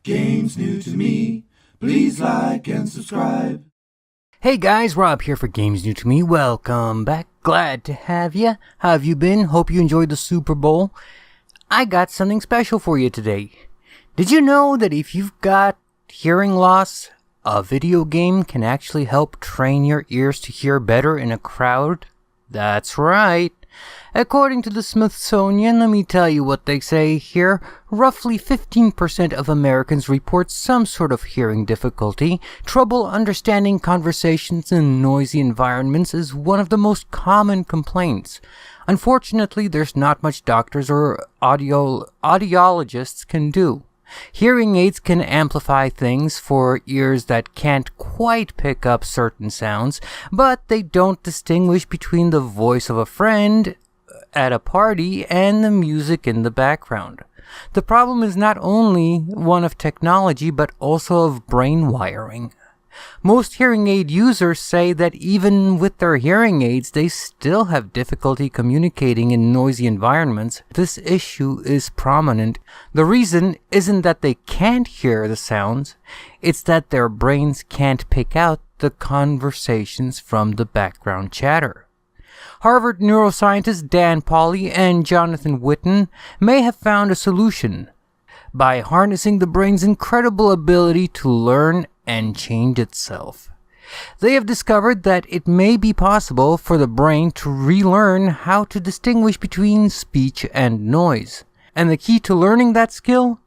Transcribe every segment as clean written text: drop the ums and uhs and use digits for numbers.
Games new to me. Please like and subscribe. Hey guys, Rob here for Games New to Me. Welcome back. Glad to have you. How have you been? Hope you enjoyed the Super Bowl. I got something special for you today. Did you know that if you've got hearing loss, a video game can actually help train your ears to hear better in a crowd? That's right. According to the Smithsonian, let me tell you what they say here. Roughly 15% of Americans report some sort of hearing difficulty. Trouble understanding conversations in noisy environments is one of the most common complaints. Unfortunately, there's not much doctors or audiologists can do. Hearing aids can amplify things for ears that can't quite pick up certain sounds, but they don't distinguish between the voice of a friend at a party and the music in the background. The problem is not only one of technology, but also of brain wiring. Most hearing aid users say that even with their hearing aids, they still have difficulty communicating in noisy environments. This issue is prominent. The reason isn't that they can't hear the sounds, it's that their brains can't pick out the conversations from the background chatter. Harvard neuroscientists Dan Pauly and Jonathan Whitten may have found a solution by harnessing the brain's incredible ability to learn and change itself. They have discovered that it may be possible for the brain to relearn how to distinguish between speech and noise. And the key to learning that skill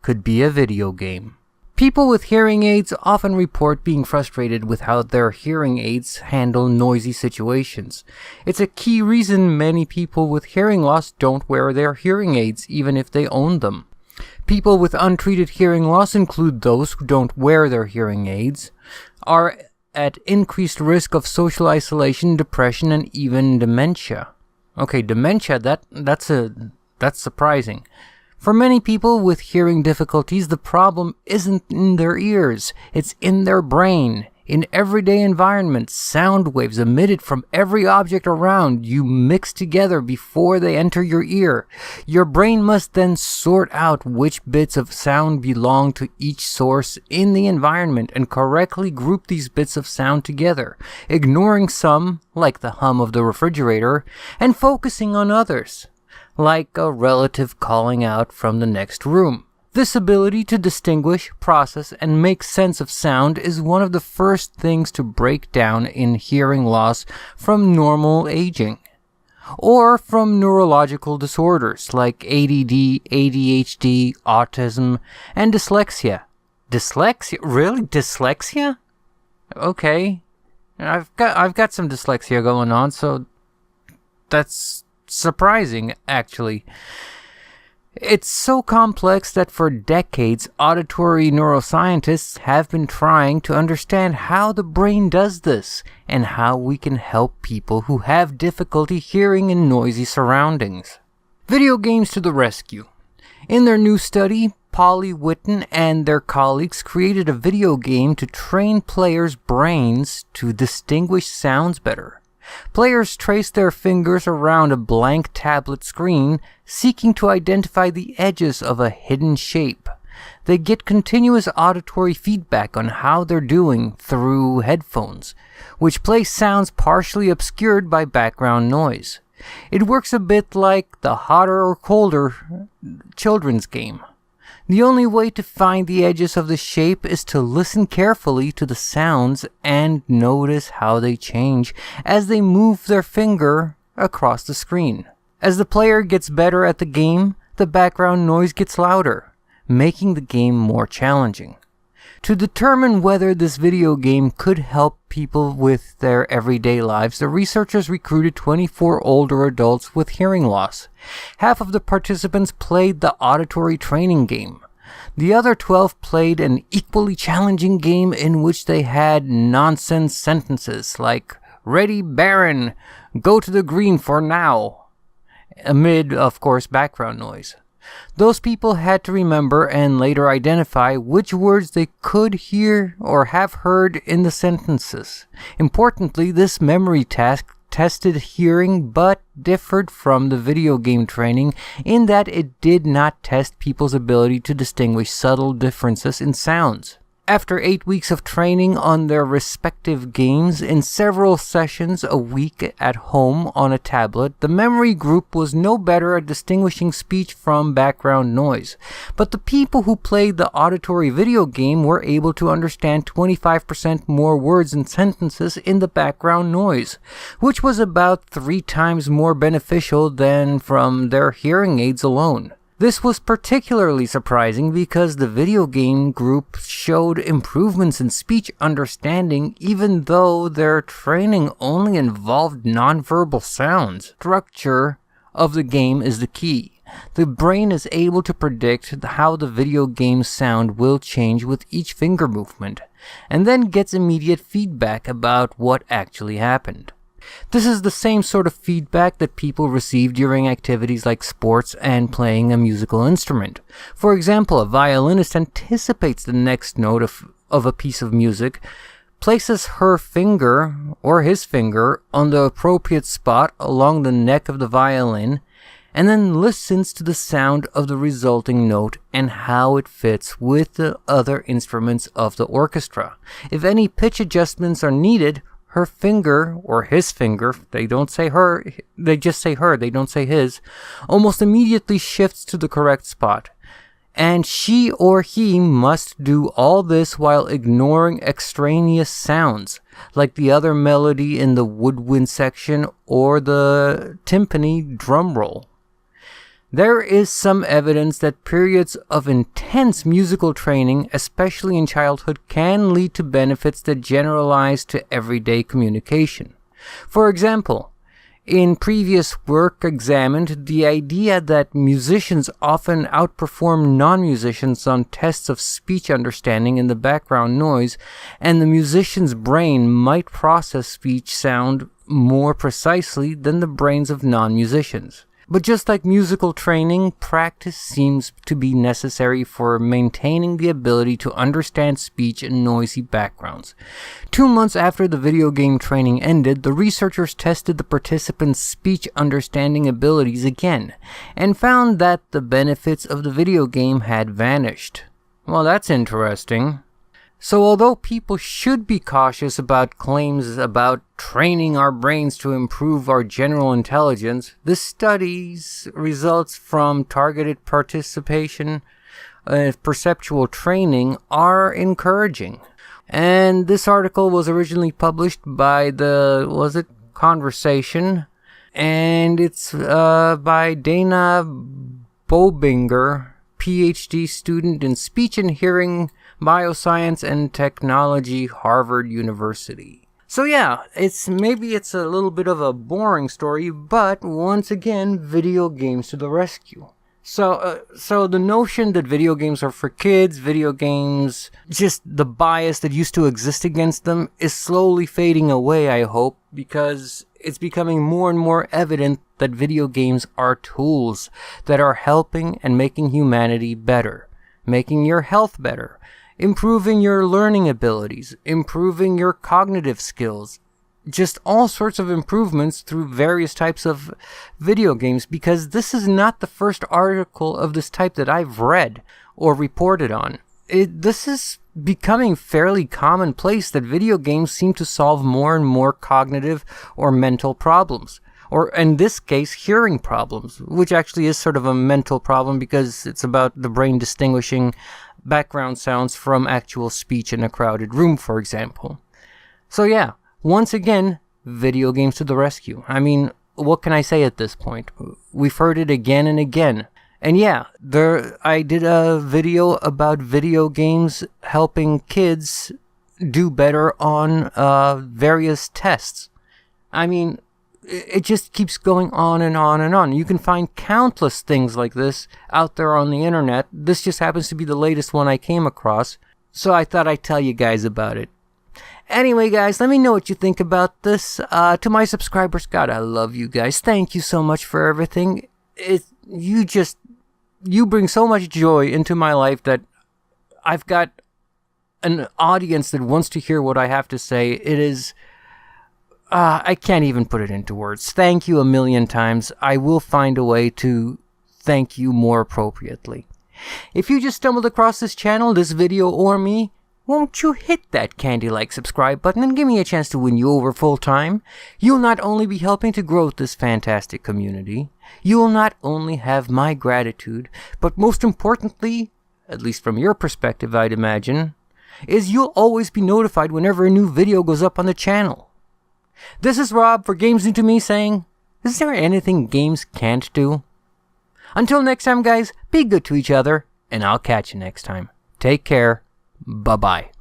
could be a video game. People with hearing aids often report being frustrated with how their hearing aids handle noisy situations. It's a key reason many people with hearing loss don't wear their hearing aids even if they own them. People with untreated hearing loss include those who don't wear their hearing aids, are at increased risk of social isolation, depression, and even dementia. Okay, dementia, that's surprising. For many people with hearing difficulties, the problem isn't in their ears, it's in their brain. In everyday environments, sound waves emitted from every object around you mix together before they enter your ear. Your brain must then sort out which bits of sound belong to each source in the environment and correctly group these bits of sound together, ignoring some, like the hum of the refrigerator, and focusing on others, like a relative calling out from the next room. This ability to distinguish, process, and make sense of sound is one of the first things to break down in hearing loss from normal aging, or from neurological disorders like ADD, ADHD, autism, and dyslexia. Dyslexia? Really? Dyslexia? Okay. I've got some dyslexia going on, so that's surprising, actually. It's so complex that for decades, auditory neuroscientists have been trying to understand how the brain does this and how we can help people who have difficulty hearing in noisy surroundings. Video games to the rescue. In their new study, Pauly, Whitten, and their colleagues created a video game to train players' brains to distinguish sounds better. Players trace their fingers around a blank tablet screen, seeking to identify the edges of a hidden shape. They get continuous auditory feedback on how they're doing through headphones, which play sounds partially obscured by background noise. It works a bit like the hotter or colder children's game. The only way to find the edges of the shape is to listen carefully to the sounds and notice how they change as they move their finger across the screen. As the player gets better at the game, the background noise gets louder, making the game more challenging. To determine whether this video game could help people with their everyday lives, the researchers recruited 24 older adults with hearing loss. Half of the participants played the auditory training game. The other 12 played an equally challenging game in which they had nonsense sentences like, "Ready, Baron, go to the green for now," amid, of course, background noise. Those people had to remember and later identify which words they could hear or have heard in the sentences. Importantly, this memory task tested hearing but differed from the video game training in that it did not test people's ability to distinguish subtle differences in sounds. After 8 weeks of training on their respective games in several sessions a week at home on a tablet, the memory group was no better at distinguishing speech from background noise. But the people who played the auditory video game were able to understand 25% more words and sentences in the background noise, which was about 3 times more beneficial than from their hearing aids alone. This was particularly surprising because the video game group showed improvements in speech understanding even though their training only involved nonverbal sounds. Structure of the game is the key. The brain is able to predict how the video game sound will change with each finger movement, and then gets immediate feedback about what actually happened. This is the same sort of feedback that people receive during activities like sports and playing a musical instrument. For example, a violinist anticipates the next note of a piece of music, places her finger or his finger on the appropriate spot along the neck of the violin, and then listens to the sound of the resulting note and how it fits with the other instruments of the orchestra. If any pitch adjustments are needed, her finger, or his finger, they don't say her, they just say her, they don't say his, almost immediately shifts to the correct spot. And she or he must do all this while ignoring extraneous sounds, like the other melody in the woodwind section or the timpani drum roll. There is some evidence that periods of intense musical training, especially in childhood, can lead to benefits that generalize to everyday communication. For example, in previous work examined the idea that musicians often outperform non-musicians on tests of speech understanding in the background noise, and the musician's brain might process speech sound more precisely than the brains of non-musicians. But just like musical training, practice seems to be necessary for maintaining the ability to understand speech in noisy backgrounds. 2 months after the video game training ended, the researchers tested the participants' speech understanding abilities again, and found that the benefits of the video game had vanished. Well, that's interesting. So although people should be cautious about claims about training our brains to improve our general intelligence, this study's results from targeted participation and perceptual training are encouraging. And this article was originally published by Conversation, and it's by Dana Bobinger, PhD student in speech and hearing bioscience and technology, Harvard University. So yeah, it's a little bit of a boring story, but once again, video games to the rescue. So the notion that video games are for kids, video games, just the bias that used to exist against them is slowly fading away, I hope, because it's becoming more and more evident that video games are tools that are helping and making humanity better, making your health better, improving your learning abilities, improving your cognitive skills, just all sorts of improvements through various types of video games, because this is not the first article of this type that I've read or reported on. This is becoming fairly commonplace that video games seem to solve more and more cognitive or mental problems, or in this case, hearing problems, which actually is sort of a mental problem because it's about the brain distinguishing background sounds from actual speech in a crowded room, for example. So yeah, once again, video games to the rescue. I mean, what can I say at this point? We've heard it again and again. And yeah, I did a video about video games helping kids do better on various tests. I mean, it just keeps going on and on and on. You can find countless things like this out there on the internet. This just happens to be the latest one I came across, so I thought I'd tell you guys about it. Anyway, guys, let me know what you think about this. To my subscribers, God, I love you guys. Thank you so much for everything. You bring so much joy into my life that I've got an audience that wants to hear what I have to say. I can't even put it into words. Thank you a million times. I will find a way to thank you more appropriately. If you just stumbled across this channel, this video, or me, won't you hit that candy-like subscribe button and give me a chance to win you over full time? You'll not only be helping to grow this fantastic community, you will not only have my gratitude, but most importantly, at least from your perspective I'd imagine, is you'll always be notified whenever a new video goes up on the channel. This is Rob for Games New to Me saying, is there anything games can't do? Until next time guys, be good to each other, and I'll catch you next time. Take care. Bye-bye.